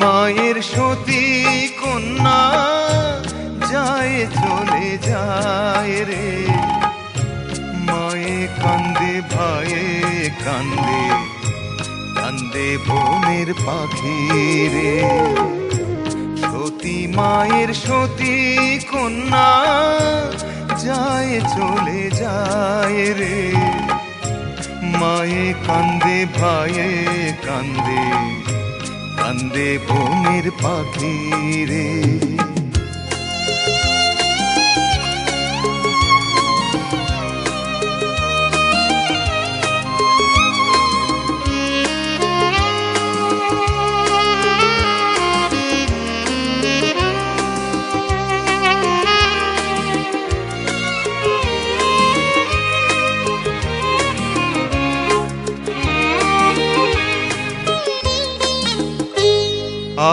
মায়ের সতী কন্যা যায় চলে যায় রে, মায়ে কান্দে ভাইয়ে কান্দে, কান্দে বনের পাখি রে। সতী মায়ের সতী কন্যা যায় চলে যায় রে, মায়ে কান্দে ভাইয়ে কান্দে, কান্দে বনের পাখি রে।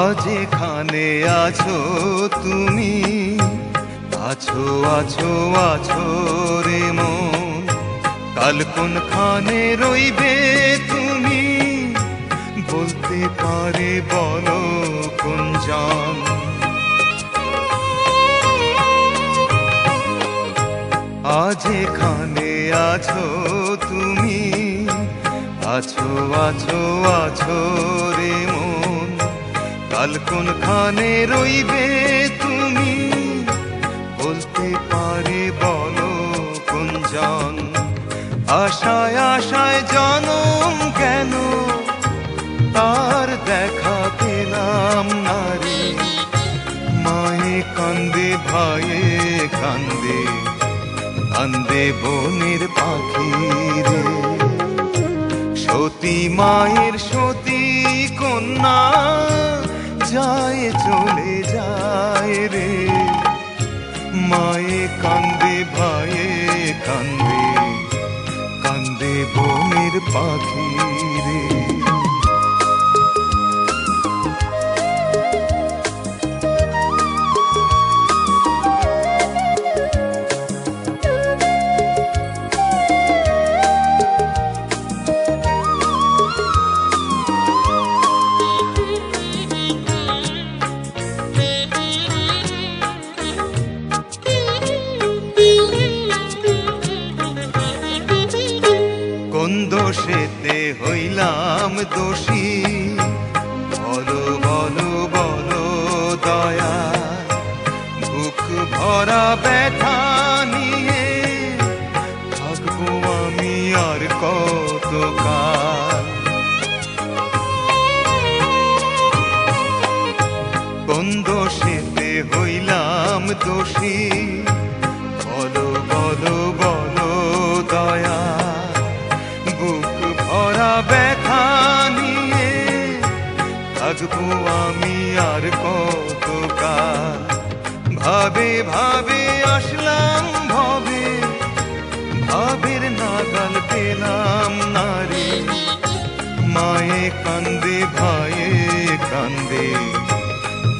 আজ এখানে আছো তুমি, আছো আছো আছো রে মন, কাল কোনখানে রইবে তুমি, বলতে পারে বলো কোনজন। আজ এখানে আছো তুমি, আছো আছো আছো রে মন, কাল কোনখানে রইবে তুমি, বলতে পারে বলো কোনজন। আশায় আশায় জনম কেন, তার দেখা পেলাম না রে, মায়ে কান্দে ভাইয়ে কান্দে, কান্দে বনের পাখি রে। সতী মায়ের সতী কন্যা যায় চলে যায় রে, মায়ে কান্দে ভাইয়ে কান্দে, কান্দে বনের পাখি রে। কোন দোষেতে হইলাম দোষী, বলো বলো বলো দয়া, বুক ভরা ব্যথা নিয়ে থাকবো আমি আর কতকাল। কোন দোষেতে হইলাম দোষী, বলো বলো বলো দয়া, বুক ভরা ব্যথা নিয়ে থাকবো আমি আর কতকাল। ভাবে ভাবে আসলাম ভবে, ভাবের নাগাল পেলাম না রে, মায়ে কান্দে ভাইয়ে কান্দে,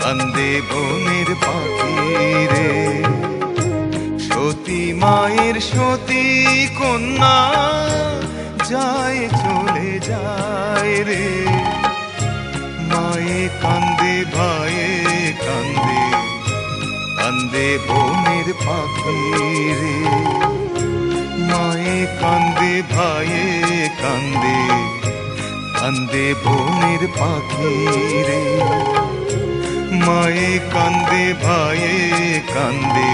কান্দে বনের পাখি রে। সতী মায়ের সতী কন্যা যায় চলে যায় রে, মায়ে কান্দে ভাইয়ে কান্দে, কান্দে বনের পাখি রে। মায়ে কান্দে ভাইয়ে কান্দে, কান্দে বনের পাখি রে, মায়ে কান্দে ভাইয়ে কান্দে,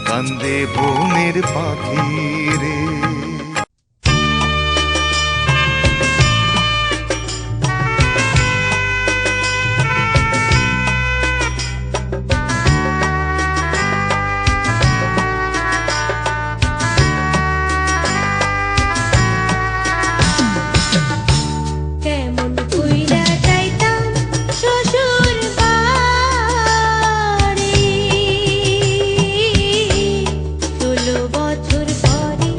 কান্দে বনের পাখি রে। বছর পরে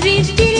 বৃষ্টির